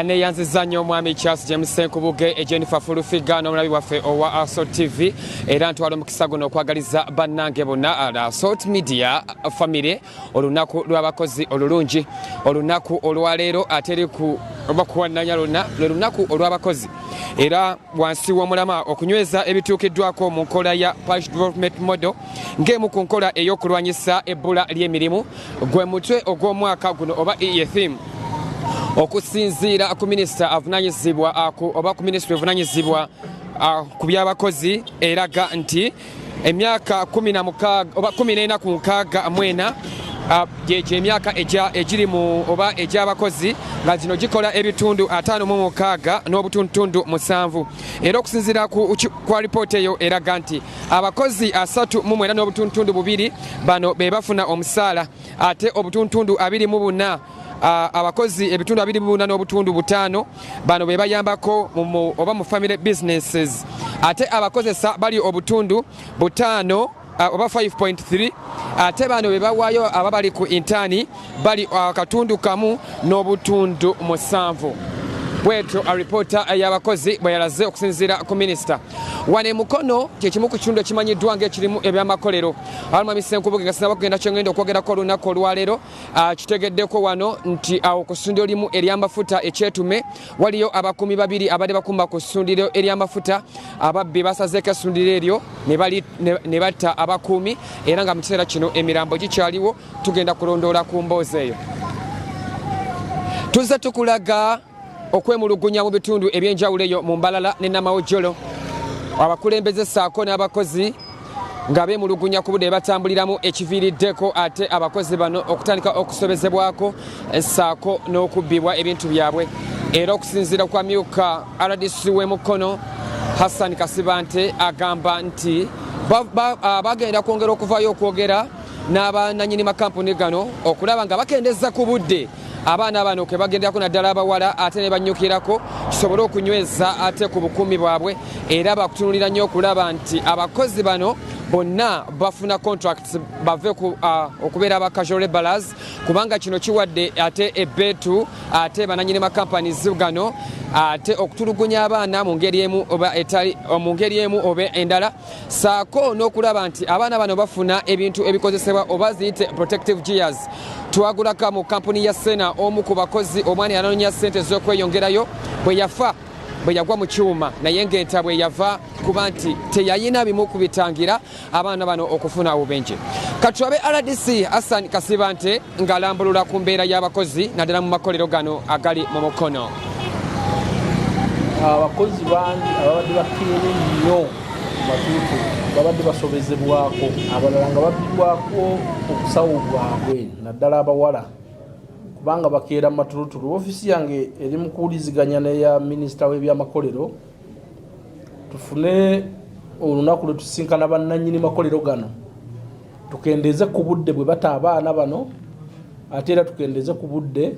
Neyanziza nnyo omwami Charles James Nkubuge Jennifer Fulufiga n'omulabi waffe owa Assault TV era ntwala omukisa guno okwagaliza bannange bonna Assault Media family olunaku lw'abakozi olulungi olunaku olwaleero ate oba kuwannanya lwonna lwe lunaku olw'abakozi era wansi w'omulama okunyweza ebituukiddwako mu nkola ya parish development model ng'emu ku nkola ey'okulwanyisa ebbula ly'emirimu gwe mutwe ogw'omwaka guno oba ye theme okusinziira ku minisita avunanyizibwa oba ku minisitule evunanyizibwa ku by'abakozi eraga nti emyaka 16 oba 14 ku 64 emyaka egiri mu oba egy'abakozi nga gino gikola ebitundu 56 n'obutundutundu 7 era okusinziira kwa lipoota eyo eraga nti abakozi 34 n'obutundutundu 2 bano be bafuna omusaala ate obutundutundu 24 abakozi ebitundu 24 n'obutundu 5 bano be bayambako oba mu family businesses ate abakozesa bali obutundu 5 oba 5.3 ate bano be bawaayo ababali ku intani bali akatundu kamu n'obutundu 7 bwetyo alipoota y'abakozi bwe yalaze okusinziira ku minisita wane Mukono kyekimu ku kitundu ekimanyiddwa ng'ekirimu ebyamakolero Almamisi Nkubuge nga sinaba kugenda kyongenda okwogerako olunaku olwaleero kitegeddeko wano nti awo ku ssundiro limu ery'amafuta ekyetume waliyo abakuumi 2 abadde bakumba ku ssundiro ery'amafuta ababbi basazeeko essundiro eryo ne batta abakuumi era nga mu kiseera kino emirambo gikyaliwo tugenda kulondoola ku mboozi eyo tuzze tukulaga okwemulugunya mu bitundu ebyenjawulo eyo mu Mbalala ne Namawojjolo abakulembeze ssaako n'abakozi nga beemulugunya ku budde batambuliramu ekiviiriddeko ate abakozi bano okutandika okusobezebwako ssaako n'okubbibwa ebintu byabwe era okusinziira kwa myuka RDC w'e Mukono Hassan Kasibante agamba nti bagenda kwongera okuvaayo okwogera n'abannannyini makampuni gano okulaba nga bakendeza ku budde abaana bano ke bagenderako naddala abawala ate ne banyukirako kisobole okunyweza ate ku bukuumi bwabwe era bakutunulira nnyo okulaba nti abakozi bano bonna bafuna contracts bave okubeera aba casual laborers kubanga kino kiwadde ate ebbeetu ate bannannyini makampanies gano ate okutulugunya abaana mu ngeri emu oba endala saako n'okulaba nti abaana bano bafuna ebintu ebikozesebwa oba ziyite protective gears twagulaka mu kampuni ya Sena omu ku bakozi omwana yanoonya ssente z'okweyongerayo bwe yagwa mu kyuma naye ng'enta bwe yava kuba nti teyayina bimu kubitangira abaana bano okufuna obubenje katulabe RDC Hassan Kasibante ng'alambulula ku mbeera y'abakozi naddala mu makolero gano agali mu Mukono. Abakozi bangi ababadde bakkirira nnyo matuutu babadde basobezebwako abalala nga babbibwako okusawo bwabwe naddala abawala kubanga bakeera matulutulu. Ofiisi yange eri mu kuwuliziganya n'eya minisita w'ebyamakolero tufune olunaku lwe tusinkana bannannyini makolero gano tukendeeze ku budde bwe bata abaana bano ate era tukendeeze ku budde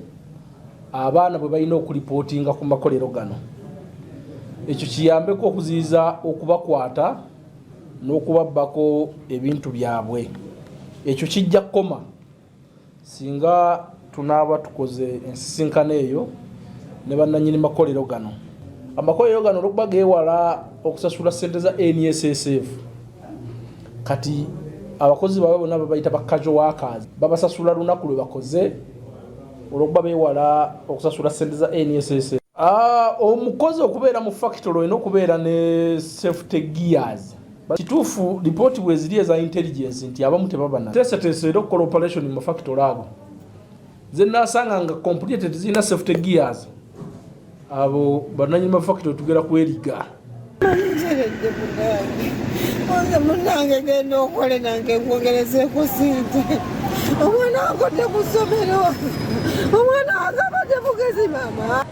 abaana bwe balina okulipootinga ku makolero gano. Ekyo kiyambeko okuziyiza okubakwata n'okubabbako ebintu byabwe. Ekyo kijja kukoma singa tunaaba tukoze ensisinkano eyo ne bannannyini makolero gano. Amakolero gano olwokuba geewala okusasula ssente za NSSF kati abakozi baabwe bonna babayita ba casual workers babasasula lunaku lwe bakoze olwokuba beewala okusasula ssente za NSSF. Omukozi okubeera mu factory olina okubeera ne safety gears. Kituufu lipooti bwe ziri eza intelligence nti abamu tebabana teeseteese era okukola operation mu factory ago ze naasanga nga completed zirina safety gears abo bannannyini ma factory tugera kweriga. Munange genda okole nange nkwongerezeeko sente omwana akodde ku ssomero omwana agabadde bugezi maama.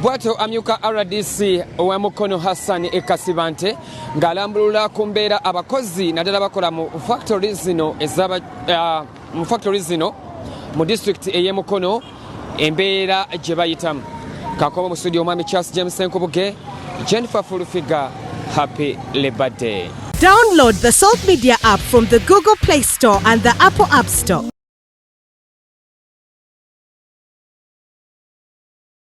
Bwatyo amyuka RDC owa Mukono Hassan Kasibante ng'alambulula ku mbeera abakozi naddala bakola mu factory zino mu district ey'e Mukono embeera gye bayitamu. Kakoba mu studio omwami Charles James Nkubuge, Jennifer Fulufiga, happy Labor Day. Download the Salt Media app from the Google Play Store and the Apple App Store.